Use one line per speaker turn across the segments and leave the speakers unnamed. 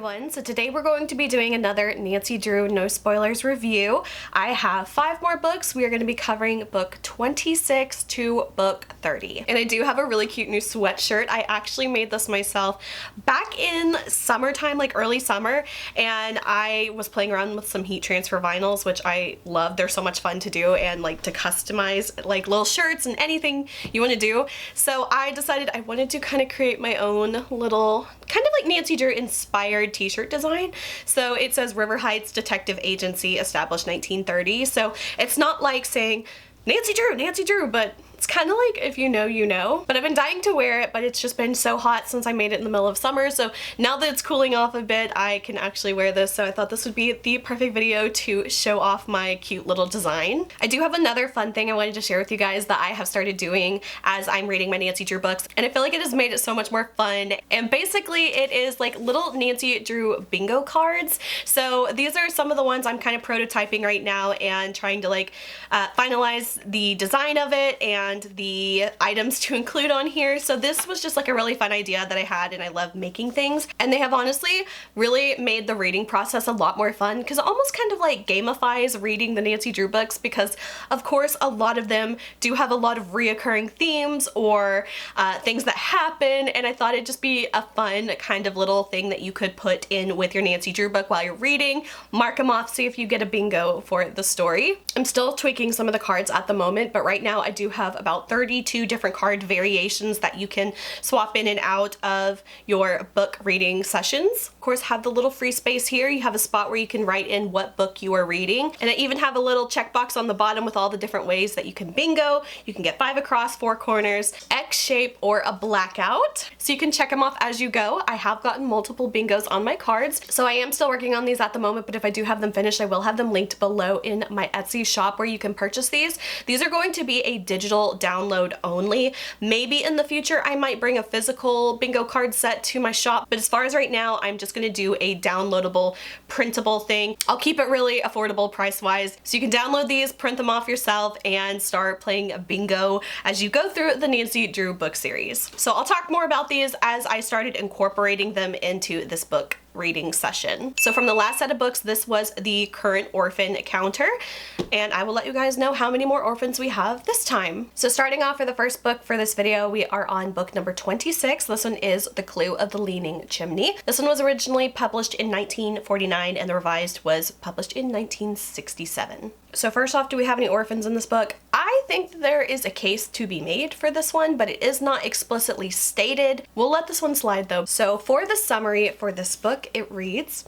everyone, so today we're going to be doing another Nancy Drew No Spoilers review. I have 5 more books. We are going to be covering book 26 to book 30. And I do have a really cute new sweatshirt. I actually made this myself back in summertime, like early summer, and I was playing around with some heat transfer vinyls, which I love. They're so much fun to do and like to customize like little shirts and anything you want to do. So I decided I wanted to kind of create my own little kind of like Nancy Drew inspired t-shirt design. So it says River Heights Detective Agency, established 1930. So it's not like saying Nancy Drew, but it's kind of like if you know, you know. But I've been dying to wear it, but it's just been so hot since I made it in the middle of summer. So now that it's cooling off a bit, I can actually wear this. So I thought this would be the perfect video to show off my cute little design. I do have another fun thing I wanted to share with you guys that I have started doing as I'm reading my Nancy Drew books. And I feel like it has made it so much more fun. And basically it is like little Nancy Drew bingo cards. So these are some of the ones I'm kind of prototyping right now and trying to like finalize the design of it and the items to include on here. So this was just like a really fun idea that I had, and I love making things, and they have honestly really made the reading process a lot more fun because it almost kind of like gamifies reading the Nancy Drew books, because of course a lot of them do have a lot of reoccurring themes or things that happen, and I thought it'd just be a fun kind of little thing that you could put in with your Nancy Drew book while you're reading. Mark them off, see if you get a bingo for the story. I'm still tweaking some of the cards at the moment, but right now I do have about 32 different card variations that you can swap in and out of your book reading sessions. Of course, have the little free space here. You have a spot where you can write in what book you are reading, and I even have a little checkbox on the bottom with all the different ways that you can bingo. You can get 5 across, 4 corners, X shape, or a blackout. So you can check them off as you go. I have gotten multiple bingos on my cards, so I am still working on these at the moment, but if I do have them finished, I will have them linked below in my Etsy shop where you can purchase these. These are going to be a digital download only. Maybe in the future I might bring a physical bingo card set to my shop, but as far as right now, I'm just gonna do a downloadable printable thing. I'll keep it really affordable price wise, so you can download these, print them off yourself, and start playing a bingo as you go through the Nancy Drew book series. So I'll talk more about these as I started incorporating them into this book reading session. So from the last set of books, this was the current orphan counter, and I will let you guys know how many more orphans we have this time. So starting off for the first book for this video, we are on book number 26. This one is The Clue of the Leaning Chimney. This one was originally published in 1949 and the revised was published in 1967. So first off, do we have any orphans in this book? I think there is a case to be made for this one, but it is not explicitly stated. We'll let this one slide though. So for the summary for this book, it reads,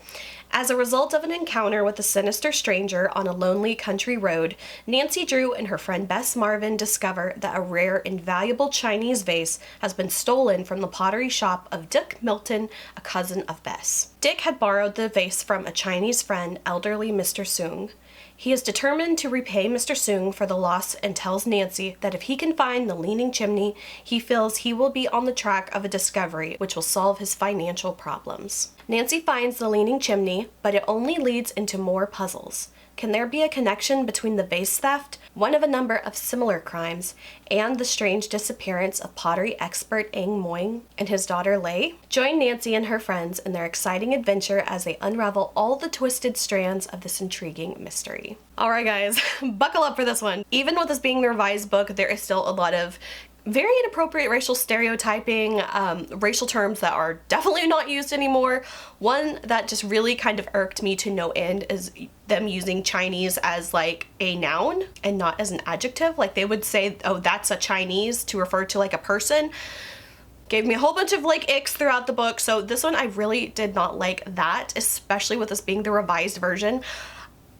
as a result of an encounter with a sinister stranger on a lonely country road, Nancy Drew and her friend Bess Marvin discover that a rare and valuable Chinese vase has been stolen from the pottery shop of Dick Milton, a cousin of Bess. Dick had borrowed the vase from a Chinese friend, elderly Mr. Soong. He is determined to repay Mr. Soong for the loss and tells Nancy that if he can find the Leaning Chimney, he feels he will be on the track of a discovery which will solve his financial problems. Nancy finds the Leaning Chimney, but it only leads into more puzzles. Can there be a connection between the vase theft, one of a number of similar crimes, and the strange disappearance of pottery expert Ang Moing and his daughter Lei? Join Nancy and her friends in their exciting adventure as they unravel all the twisted strands of this intriguing mystery. Alright guys, buckle up for this one. Even with this being the revised book, there is still a lot of very inappropriate racial stereotyping, racial terms that are definitely not used anymore. One that just really kind of irked me to no end is them using Chinese as like a noun and not as an adjective. Like they would say, oh, that's a Chinese, to refer to like a person. Gave me a whole bunch of like icks throughout the book. So this one I really did not like that, especially with this being the revised version.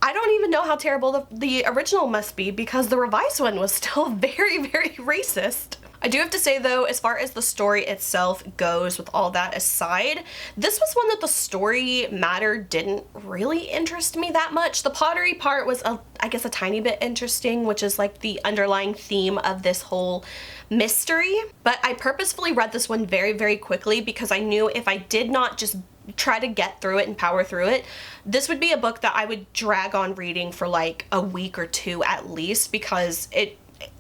I don't even know how terrible the original must be, because the revised one was still very, very racist. I do have to say though, as far as the story itself goes, with all that aside, this was one that the story matter didn't really interest me that much. The pottery part was, I guess, a tiny bit interesting, which is like the underlying theme of this whole mystery. But I purposefully read this one very, very quickly because I knew if I did not just try to get through it and power through it, this would be a book that I would drag on reading for like a week or two at least, because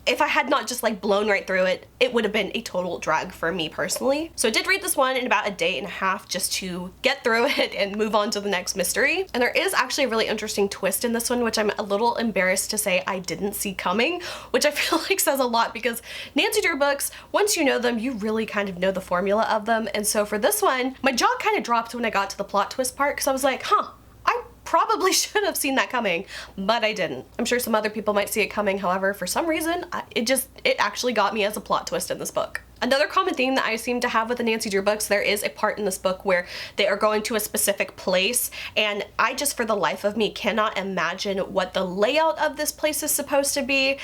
if I had not just like blown right through it, it would have been a total drag for me personally. So I did read this one in about a day and a half just to get through it and move on to the next mystery. And there is actually a really interesting twist in this one, which I'm a little embarrassed to say I didn't see coming, which I feel like says a lot because Nancy Drew books, once you know them, you really kind of know the formula of them. And so for this one, my jaw kind of dropped when I got to the plot twist part because I was like, huh, I probably should have seen that coming, but I didn't. I'm sure some other people might see it coming. However, for some reason, it actually got me as a plot twist in this book. Another common theme that I seem to have with the Nancy Drew books, there is a part in this book where they are going to a specific place, and I just for the life of me cannot imagine what the layout of this place is supposed to be,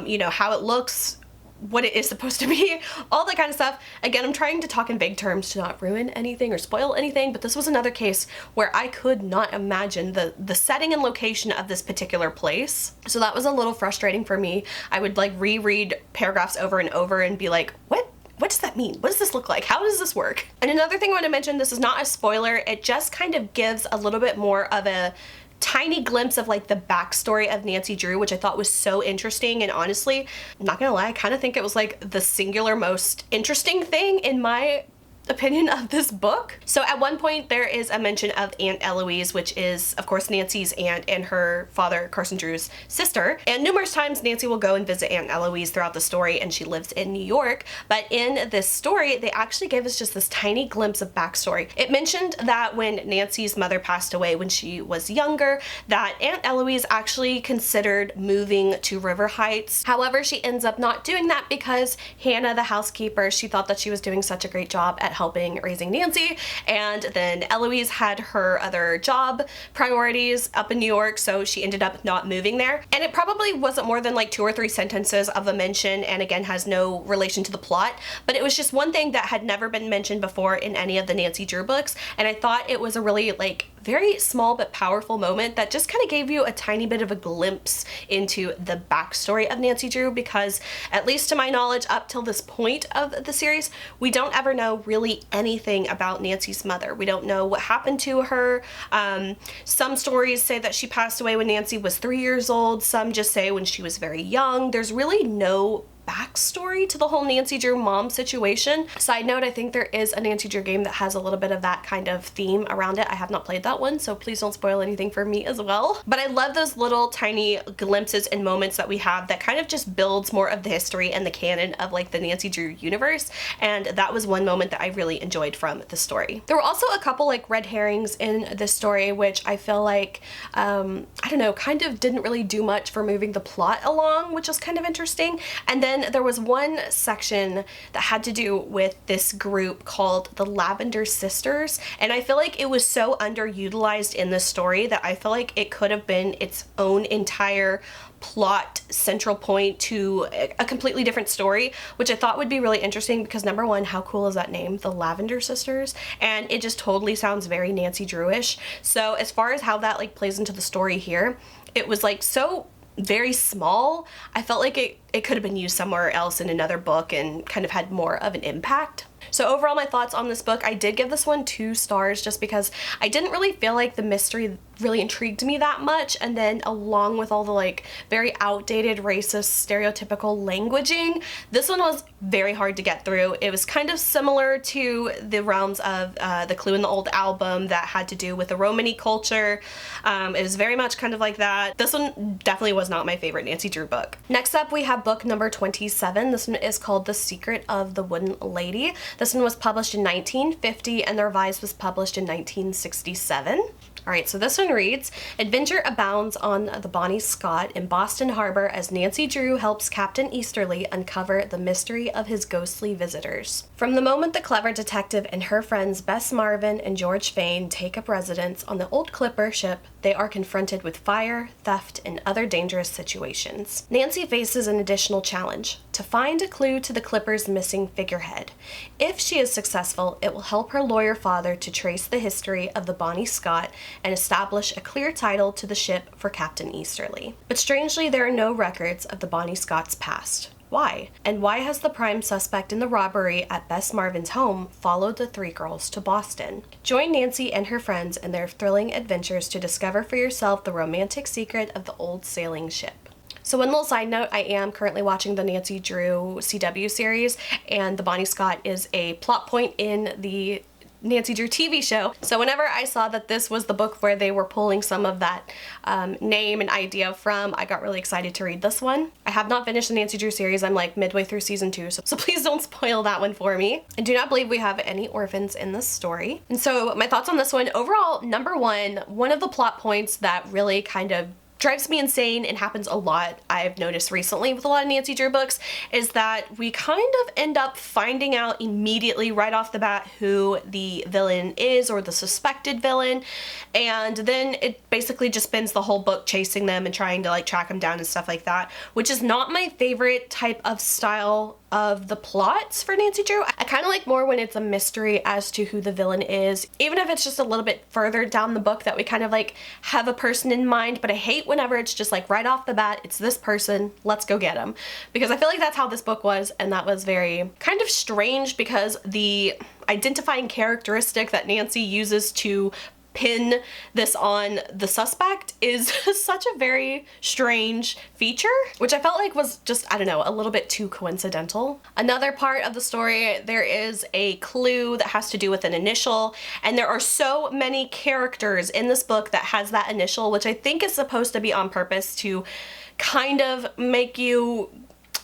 you know, how it looks, what it is supposed to be, all that kind of stuff. Again, I'm trying to talk in vague terms to not ruin anything or spoil anything, but this was another case where I could not imagine the setting and location of this particular place. So that was a little frustrating for me. I would like reread paragraphs over and over and be like, what does that mean? What does this look like? How does this work? And another thing I want to mention, this is not a spoiler, it just kind of gives a little bit more of a tiny glimpse of like the backstory of Nancy Drew, which I thought was so interesting. And honestly, I'm not gonna lie, I kind of think it was like the singular most interesting thing in my opinion of this book. So at one point there is a mention of Aunt Eloise, which is of course Nancy's aunt and her father Carson Drew's sister, and numerous times Nancy will go and visit Aunt Eloise throughout the story, and she lives in New York. But in this story they actually gave us just this tiny glimpse of backstory. It mentioned that when Nancy's mother passed away when she was younger, that Aunt Eloise actually considered moving to River Heights. However, she ends up not doing that because Hannah, the housekeeper, she thought that she was doing such a great job at helping raising Nancy, and then Eloise had her other job priorities up in New York, so she ended up not moving there. And it probably wasn't more than like 2 or 3 sentences of a mention, and again has no relation to the plot, but it was just one thing that had never been mentioned before in any of the Nancy Drew books, and I thought it was a really like very small but powerful moment that just kind of gave you a tiny bit of a glimpse into the backstory of Nancy Drew, because at least to my knowledge up till this point of the series, we don't ever know really anything about Nancy's mother. We don't know what happened to her. Some stories say that she passed away when Nancy was 3 years old. Some just say when she was very young. There's really no backstory to the whole Nancy Drew mom situation. Side note, I think there is a Nancy Drew game that has a little bit of that kind of theme around it. I have not played that one, so please don't spoil anything for me as well. But I love those little tiny glimpses and moments that we have that kind of just builds more of the history and the canon of like the Nancy Drew universe, and that was one moment that I really enjoyed from the story. There were also a couple like red herrings in this story, which I feel like, I don't know, kind of didn't really do much for moving the plot along, which was kind of interesting. And then there was one section that had to do with this group called the Lavender Sisters, and I feel like it was so underutilized in this story that I feel like it could have been its own entire plot central point to a completely different story, which I thought would be really interesting because number one, how cool is that name, the Lavender Sisters? And it just totally sounds very Nancy Drew-ish. So as far as how that like plays into the story here, it was like so very small. I felt like it could have been used somewhere else in another book and kind of had more of an impact. So overall, my thoughts on this book, I did give this one 2 stars just because I didn't really feel like the mystery really intrigued me that much, and then along with all the like very outdated racist stereotypical languaging, this one was very hard to get through. It was kind of similar to the realms of the Clue in the Old Album that had to do with the Romany culture. It was very much kind of like that. This one definitely was not my favorite Nancy Drew book. Next up we have book number 27. This one is called The Secret of the Wooden Lady. This one was published in 1950 and the revised was published in 1967. Alright, so this one reads, Adventure abounds on the Bonnie Scott in Boston Harbor as Nancy Drew helps Captain Easterly uncover the mystery of his ghostly visitors. From the moment the clever detective and her friends Bess Marvin and George Fane take up residence on the old Clipper ship, they are confronted with fire, theft, and other dangerous situations. Nancy faces an additional challenge, to find a clue to the Clipper's missing figurehead. If she is successful, it will help her lawyer father to trace the history of the Bonnie Scott and establish a clear title to the ship for Captain Easterly. But strangely, there are no records of the Bonnie Scott's past. Why? And why has the prime suspect in the robbery at Bess Marvin's home followed the 3 girls to Boston? Join Nancy and her friends in their thrilling adventures to discover for yourself the romantic secret of the old sailing ship. So one little side note, I am currently watching the Nancy Drew CW series, and the Bonnie Scott is a plot point in the Nancy Drew TV show. So whenever I saw that this was the book where they were pulling some of that name and idea from, I got really excited to read this one. I have not finished the Nancy Drew series. I'm like midway through season 2, so please don't spoil that one for me. I do not believe we have any orphans in this story. And so my thoughts on this one, overall, number one of the plot points that really kind of drives me insane and happens a lot, I've noticed recently with a lot of Nancy Drew books, is that we kind of end up finding out immediately right off the bat who the villain is, or the suspected villain, and then it basically just spends the whole book chasing them and trying to like track them down and stuff like that, which is not my favorite type of style of the plots for Nancy Drew. I kind of like more when it's a mystery as to who the villain is, even if it's just a little bit further down the book that we kind of like have a person in mind, but I hate whenever it's just like right off the bat, it's this person, let's go get him. Because I feel like that's how this book was, and that was very kind of strange because the identifying characteristic that Nancy uses to pin this on the suspect is such a very strange feature, which I felt like was just, I don't know, a little bit too coincidental. Another part of the story, there is a clue that has to do with an initial, and there are so many characters in this book that has that initial, which I think is supposed to be on purpose to kind of make you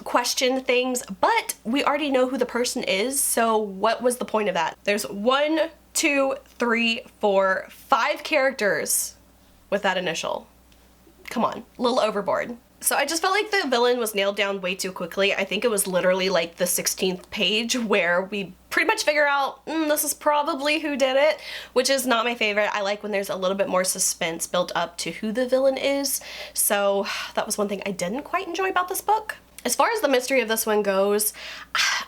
question things, but we already know who the person is, so what was the point of that? There's 1, 2, 3, 4, 5 characters with that initial. Come on, a little overboard. So I just felt like the villain was nailed down way too quickly. I think it was literally like the 16th page where we pretty much figure out this is probably who did it, which is not my favorite. I like when there's a little bit more suspense built up to who the villain is. So that was one thing I didn't quite enjoy about this book. As far as the mystery of this one goes,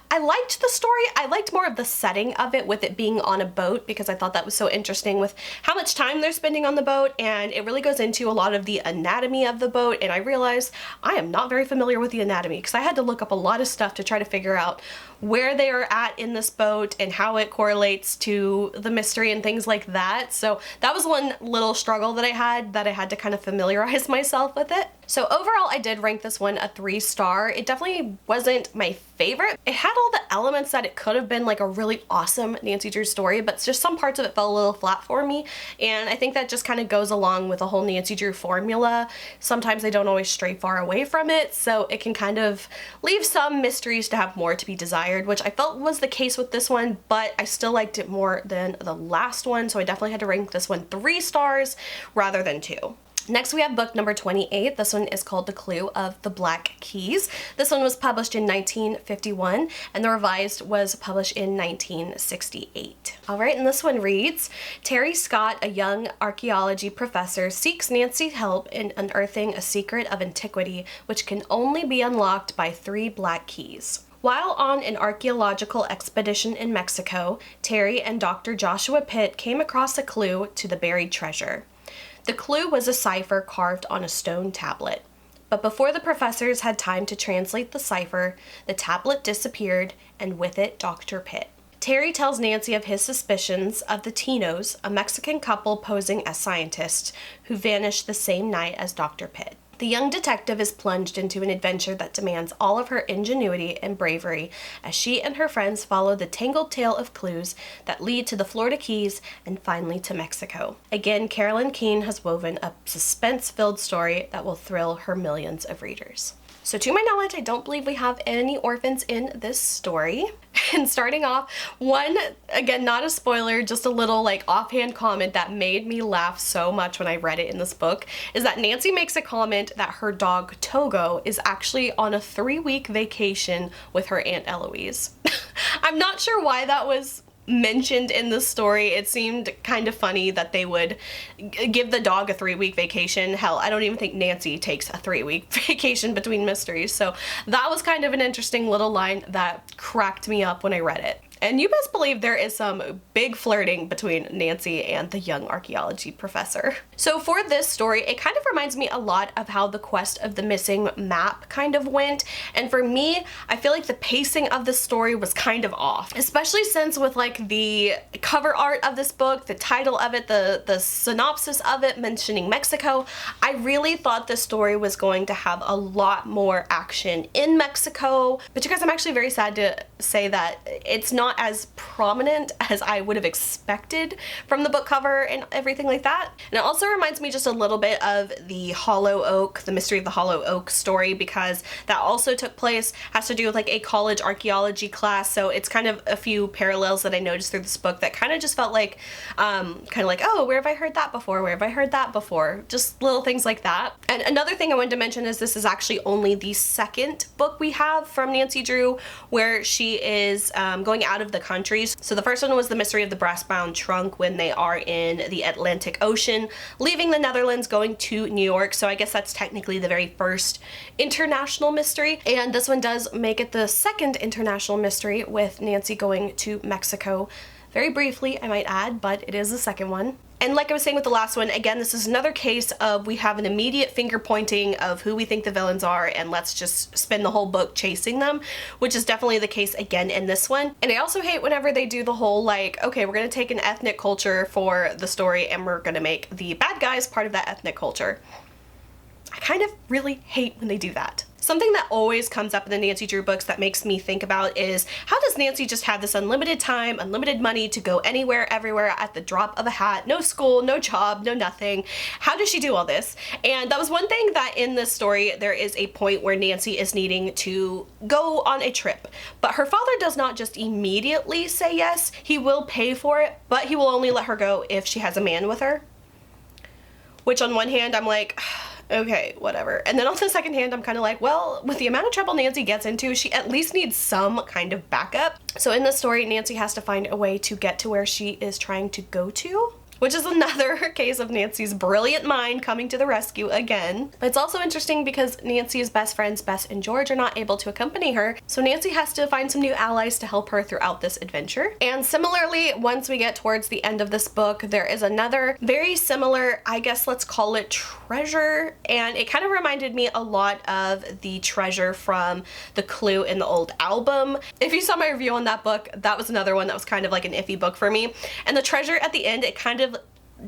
I liked the story. I liked more of the setting of it with it being on a boat, because I thought that was so interesting with how much time they're spending on the boat, and it really goes into a lot of the anatomy of the boat, and I realized I am not very familiar with the anatomy because I had to look up a lot of stuff to try to figure out where they are at in this boat and how it correlates to the mystery and things like that. So that was one little struggle that I had to kind of familiarize myself with it. So overall, I did rank this one a 3-star. It definitely wasn't my favorite. It had all the elements that it could have been like a really awesome Nancy Drew story, but just some parts of it fell a little flat for me. And I think that just kind of goes along with the whole Nancy Drew formula. Sometimes they don't always stray far away from it, so it can kind of leave some mysteries to have more to be desired, which I felt was the case with this one, but I still liked it more than the last one, so I definitely had to rank this one 3 stars rather than 2. Next we have book number 28. This one is called The Clue of the Black Keys. This one was published in 1951 and the revised was published in 1968. Alright, and this one reads, Terry Scott, a young archaeology professor, seeks Nancy's help in unearthing a secret of antiquity which can only be unlocked by 3 black keys. While on an archaeological expedition in Mexico, Terry and Dr. Joshua Pitt came across a clue to the buried treasure. The clue was a cipher carved on a stone tablet. But before the professors had time to translate the cipher, the tablet disappeared, and with it, Dr. Pitt. Terry tells Nancy of his suspicions of the Tinos, a Mexican couple posing as scientists, who vanished the same night as Dr. Pitt. The young detective is plunged into an adventure that demands all of her ingenuity and bravery as she and her friends follow the tangled tale of clues that lead to the Florida Keys and finally to Mexico. Again, Carolyn Keene has woven a suspense-filled story that will thrill her millions of readers. So to my knowledge, I don't believe we have any orphans in this story. And starting off, one, again, not a spoiler, just a little like offhand comment that made me laugh so much when I read it in this book, is that Nancy makes a comment that her dog Togo is actually on a 3-week vacation with her Aunt Eloise. I'm not sure why that was mentioned in the story. It seemed kind of funny that they would give the dog a 3-week vacation. Hell, I don't even think Nancy takes a 3-week vacation between mysteries. So that was kind of an interesting little line that cracked me up when I read it. And you best believe there is some big flirting between Nancy and the young archaeology professor. So for this story, it kind of reminds me a lot of how the Quest of the Missing map kind of went. And for me, I feel like the pacing of the story was kind of off, especially since with like the cover art of this book, the title of it, the synopsis of it mentioning Mexico, I really thought the story was going to have a lot more action in Mexico, but you guys, I'm actually very sad to say that it's not as prominent as I would have expected from the book cover and everything like that. And it also reminds me just a little bit of the Hollow Oak, the Mystery of the Hollow Oak story, because that also took place, has to do with like a college archaeology class, so it's kind of a few parallels that I noticed through this book that kind of just felt like, oh, where have I heard that before? Where have I heard that before? Just little things like that. And another thing I wanted to mention is this is actually only the second book we have from Nancy Drew where she is going out of the country. So the first one was The Mystery of the Brass-Bound Trunk, when they are in the Atlantic Ocean, leaving the Netherlands, going to New York. So I guess that's technically the very first international mystery. And this one does make it the second international mystery, with Nancy going to Mexico. Very briefly, I might add, but it is the second one. And like I was saying with the last one, again, this is another case of we have an immediate finger pointing of who we think the villains are, and let's just spend the whole book chasing them, which is definitely the case again in this one. And I also hate whenever they do the whole like, okay, we're gonna take an ethnic culture for the story and we're gonna make the bad guys part of that ethnic culture. I kind of really hate when they do that. Something that always comes up in the Nancy Drew books that makes me think about is, how does Nancy just have this unlimited time, unlimited money to go anywhere, everywhere at the drop of a hat? No school, no job, no nothing. How does she do all this? And that was one thing that in this story, there is a point where Nancy is needing to go on a trip, but her father does not just immediately say yes. He will pay for it, but he will only let her go if she has a man with her. Which on one hand, I'm like, okay, whatever. And then on the second hand, I'm kind of like, well, with the amount of trouble Nancy gets into, she at least needs some kind of backup. So in this story, Nancy has to find a way to get to where she is trying to go to, which is another case of Nancy's brilliant mind coming to the rescue again. But it's also interesting because Nancy's best friends, Bess and George, are not able to accompany her, so Nancy has to find some new allies to help her throughout this adventure. And similarly, once we get towards the end of this book, there is another very similar, I guess let's call it treasure, and it kind of reminded me a lot of the treasure from the Clue in the old album. If you saw my review on that book, that was another one that was kind of like an iffy book for me. And the treasure at the end, it kind of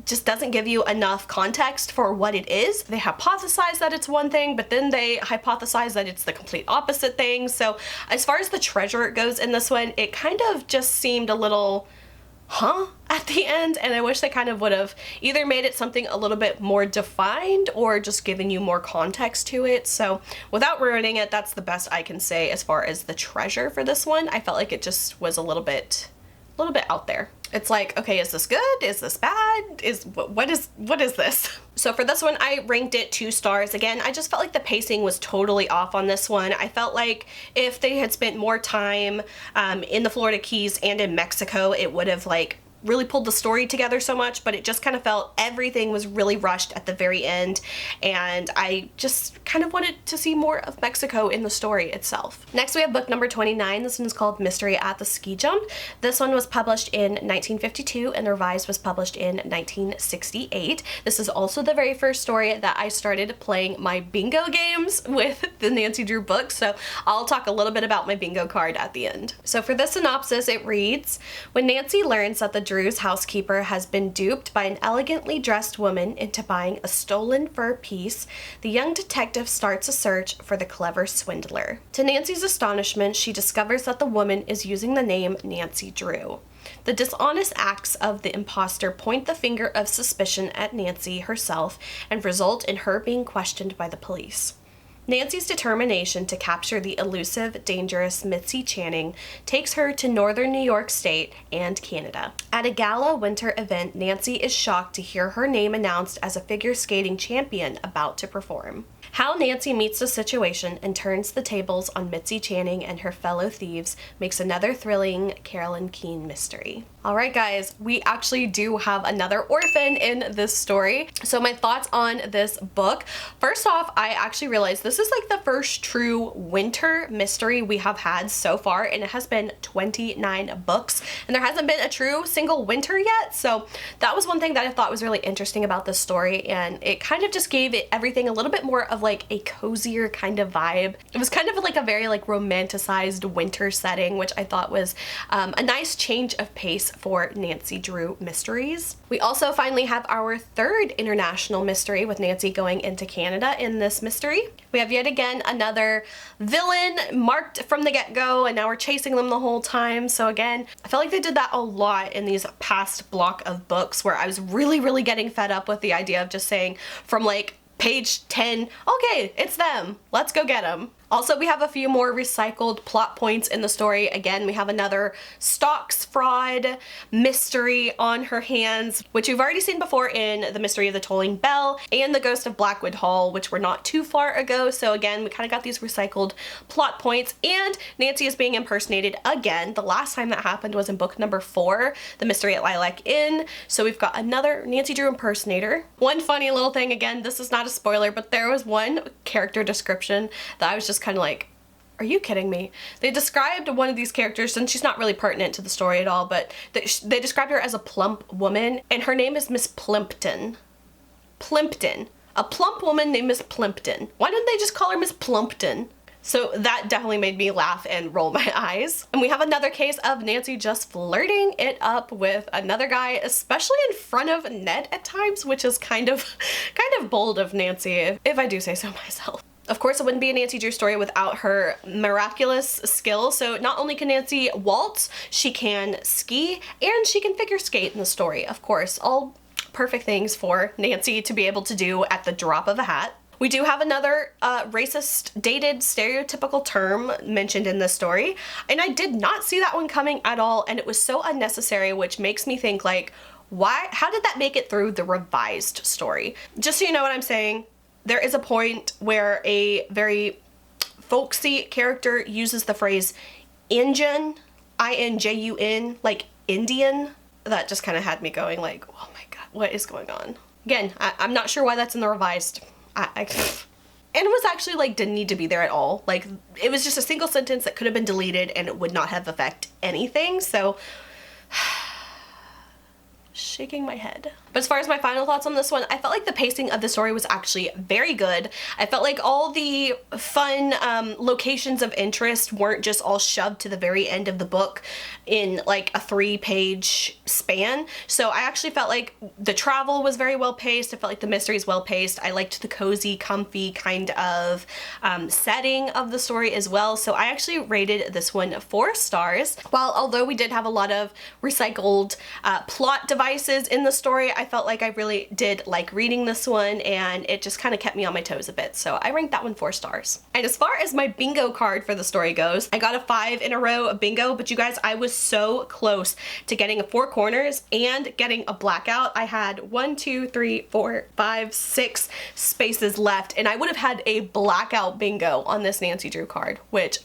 just doesn't give you enough context for what it is. They hypothesize that it's one thing, but then they hypothesize that it's the complete opposite thing. So as far as the treasure goes in this one, it kind of just seemed a little at the end, and I wish they kind of would have either made it something a little bit more defined or just given you more context to it. So without ruining it, that's the best I can say as far as the treasure for this one. I felt like it just was a little bit out there. It's like, okay, is this good? Is this bad? What is this? So for this one, I ranked it 2 stars. Again, I just felt like the pacing was totally off on this one. I felt like if they had spent more time in the Florida Keys and in Mexico, it would have like really pulled the story together so much, but it just kind of felt everything was really rushed at the very end, and I just kind of wanted to see more of Mexico in the story itself. Next we have book number 29. This one is called Mystery at the Ski Jump. This one was published in 1952 and the revised was published in 1968. This is also the very first story that I started playing my bingo games with the Nancy Drew books, so I'll talk a little bit about my bingo card at the end. So for the synopsis, it reads, when Nancy learns that the Drew's housekeeper has been duped by an elegantly dressed woman into buying a stolen fur piece, the young detective starts a search for the clever swindler. To Nancy's astonishment, she discovers that the woman is using the name Nancy Drew. The dishonest acts of the imposter point the finger of suspicion at Nancy herself and result in her being questioned by the police. Nancy's determination to capture the elusive, dangerous Mitzi Channing takes her to northern New York State and Canada. At a gala winter event, Nancy is shocked to hear her name announced as a figure skating champion about to perform. How Nancy meets the situation and turns the tables on Mitzi Channing and her fellow thieves makes another thrilling Carolyn Keene mystery. Alright guys, we actually do have another orphan in this story. So my thoughts on this book. First off, I actually realized this is like the first true winter mystery we have had so far, and it has been 29 books and there hasn't been a true single winter yet. So that was one thing that I thought was really interesting about this story, and it kind of just gave it everything a little bit more of like a cozier kind of vibe. It was kind of like a very like romanticized winter setting, which I thought was a nice change of pace for Nancy Drew mysteries. We also finally have our third international mystery with Nancy going into Canada in this mystery. We have yet again another villain marked from the get-go, and now we're chasing them the whole time. So again, I felt like they did that a lot in these past block of books where I was really getting fed up with the idea of just saying from like page 10, okay, it's them, let's go get them. Also, we have a few more recycled plot points in the story. Again, we have another stocks fraud mystery on her hands, which we've already seen before in The Mystery of the Tolling Bell and The Ghost of Blackwood Hall, which were not too far ago. So again, we kind of got these recycled plot points, and Nancy is being impersonated again. The last time that happened was in book number 4, The Mystery at Lilac Inn. So we've got another Nancy Drew impersonator. One funny little thing, again, this is not a spoiler, but there was one character description that I was just kind of like, are you kidding me? They described one of these characters, and she's not really pertinent to the story at all, but they described her as a plump woman, and her name is Miss Plimpton. Plimpton. A plump woman named Miss Plimpton. Why didn't they just call her Miss Plumpton? So that definitely made me laugh and roll my eyes. And we have another case of Nancy just flirting it up with another guy, especially in front of Ned at times, which is kind of bold of Nancy, if I do say so myself. Of course, it wouldn't be a Nancy Drew story without her miraculous skill. So not only can Nancy waltz, she can ski, and she can figure skate in the story. Of course, all perfect things for Nancy to be able to do at the drop of a hat. We do have another racist, dated, stereotypical term mentioned in this story, and I did not see that one coming at all, and it was so unnecessary, which makes me think like, why? How did that make it through the revised story? Just so you know what I'm saying, there is a point where a very folksy character uses the phrase Injun, I-N-J-U-N, like Indian. That just kind of had me going like, oh my god, what is going on? Again, I'm not sure why that's in the revised. And it was actually like, didn't need to be there at all. Like, it was just a single sentence that could have been deleted and it would not have affected anything. So shaking my head. But as far as my final thoughts on this one, I felt like the pacing of the story was actually very good. I felt like all the fun locations of interest weren't just all shoved to the very end of the book in like a 3-page span. So I actually felt like the travel was very well paced. I felt like the mystery is well paced. I liked the cozy, comfy kind of setting of the story as well. So I actually rated this one 4 stars. Although we did have a lot of recycled plot devices in the story, I felt like I really did like reading this one, and it just kind of kept me on my toes a bit. So I ranked that one 4 stars. And as far as my bingo card for the story goes, I got a 5 in a row of bingo, but you guys, I was so close to getting a 4 corners and getting a blackout. I had 1, 2, 3, 4, 5, 6 spaces left, and I would have had a blackout bingo on this Nancy Drew card, which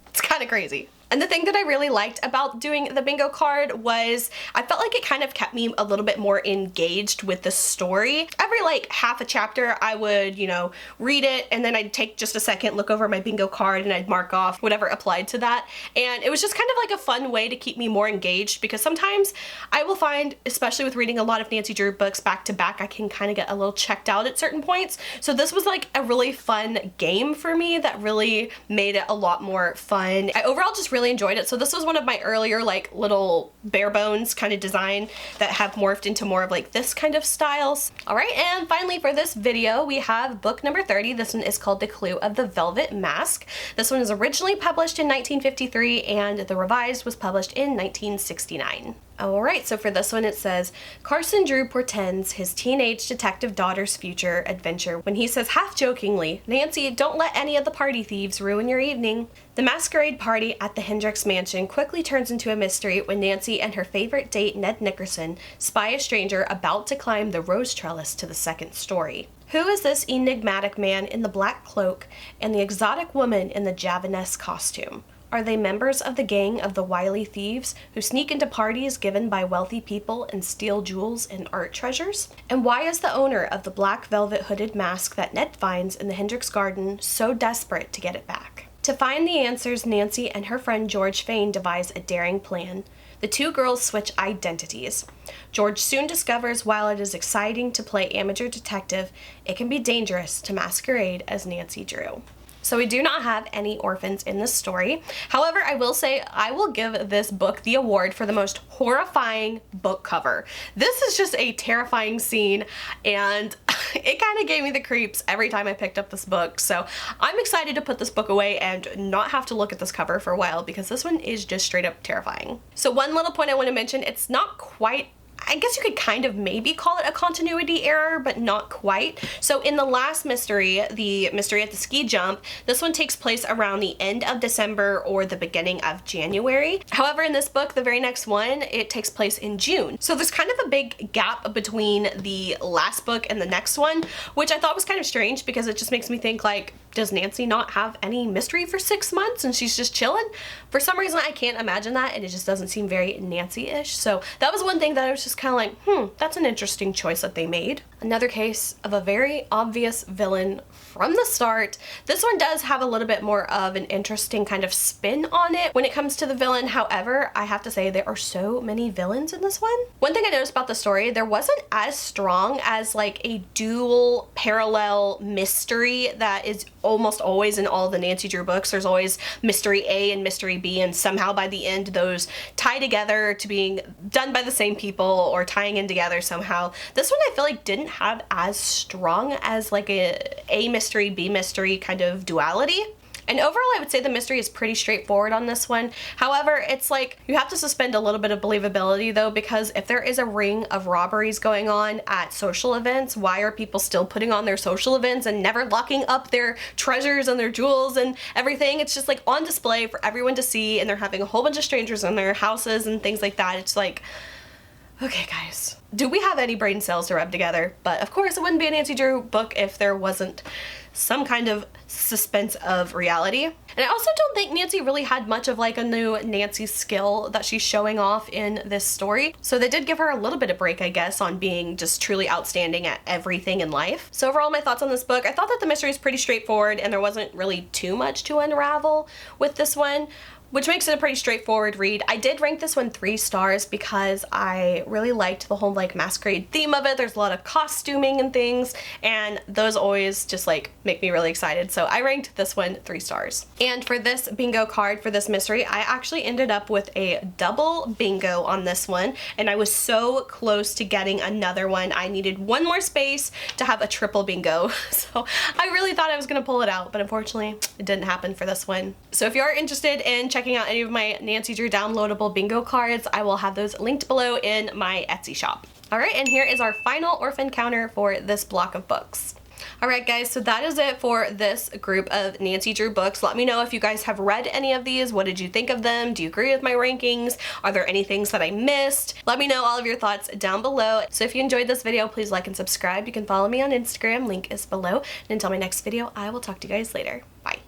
it's kind of crazy. And the thing that I really liked about doing the bingo card was I felt like it kind of kept me a little bit more engaged with the story. Every like half a chapter I would, you know, read it, and then I'd take just a second, look over my bingo card, and I'd mark off whatever applied to that. And it was just kind of like a fun way to keep me more engaged, because sometimes I will find, especially with reading a lot of Nancy Drew books back to back, I can kind of get a little checked out at certain points. So this was like a really fun game for me that really made it a lot more fun. I overall just really enjoyed it. So this was one of my earlier like little bare bones kind of design that have morphed into more of like this kind of styles. All right, and finally for this video we have book number 30. This one is called The Clue of the Velvet Mask. This one is originally published in 1953 and the revised was published in 1969. Alright, so for this one it says, Carson Drew portends his teenage detective daughter's future adventure when he says half-jokingly, Nancy, don't let any of the party thieves ruin your evening. The masquerade party at the Hendricks mansion quickly turns into a mystery when Nancy and her favorite date, Ned Nickerson, spy a stranger about to climb the rose trellis to the second story. Who is this enigmatic man in the black cloak and the exotic woman in the Javanese costume? Are they members of the gang of the wily thieves who sneak into parties given by wealthy people and steal jewels and art treasures? And why is the owner of the black velvet hooded mask that Ned finds in the Hendricks garden so desperate to get it back? To find the answers, Nancy and her friend George Fane devise a daring plan. The two girls switch identities. George soon discovers while it is exciting to play amateur detective, it can be dangerous to masquerade as Nancy Drew. So we do not have any orphans in this story. However, I will say I will give this book the award for the most horrifying book cover. This is just a terrifying scene, and it kind of gave me the creeps every time I picked up this book. So I'm excited to put this book away and not have to look at this cover for a while because this one is just straight up terrifying. So one little point I want to mention, it's not quite, I guess you could kind of maybe call it a continuity error, but not quite. So in the last mystery, the mystery at the ski jump, this one takes place around the end of December or the beginning of January. However, in this book, the very next one, it takes place in June. So there's kind of a big gap between the last book and the next one, which I thought was kind of strange because it just makes me think like, does Nancy not have any mystery for 6 months and she's just chilling? For some reason, I can't imagine that, and it just doesn't seem very Nancy-ish. So that was one thing that I was just kind of like, that's an interesting choice that they made. Another case of a very obvious villain from the start. This one does have a little bit more of an interesting kind of spin on it when it comes to the villain. However, I have to say there are so many villains in this one. One thing I noticed about the story, there wasn't as strong as like a dual parallel mystery that is almost always in all the Nancy Drew books. There's always mystery A and mystery B, and somehow by the end those tie together to being done by the same people or tying in together somehow. This one I feel like didn't have as strong as like a mystery, B mystery kind of duality. And overall, I would say the mystery is pretty straightforward on this one. However, it's like you have to suspend a little bit of believability though, because if there is a ring of robberies going on at social events, why are people still putting on their social events and never locking up their treasures and their jewels and everything? It's just like on display for everyone to see, and they're having a whole bunch of strangers in their houses and things like that. It's like, okay guys, do we have any brain cells to rub together? But of course it wouldn't be a Nancy Drew book if there wasn't some kind of suspense of reality. And I also don't think Nancy really had much of like a new Nancy skill that she's showing off in this story. So they did give her a little bit of break, I guess, on being just truly outstanding at everything in life. So overall, my thoughts on this book, I thought that the mystery is pretty straightforward and there wasn't really too much to unravel with this one, which makes it a pretty straightforward read. I did rank this one 3 stars because I really liked the whole like masquerade theme of it. There's a lot of costuming and things, and those always just like make me really excited. So I ranked this one 3 stars. And for this bingo card for this mystery, I actually ended up with a double bingo on this one, and I was so close to getting another one. I needed one more space to have a triple bingo. So I really thought I was gonna pull it out, but unfortunately it didn't happen for this one. So if you are interested in checking out any of my Nancy Drew downloadable bingo cards, I will have those linked below in my Etsy shop. Alright, and here is our final orphan counter for this block of books. Alright guys, so that is it for this group of Nancy Drew books. Let me know if you guys have read any of these. What did you think of them? Do you agree with my rankings? Are there any things that I missed? Let me know all of your thoughts down below. So if you enjoyed this video, please like and subscribe. You can follow me on Instagram, link is below. And until my next video, I will talk to you guys later. Bye.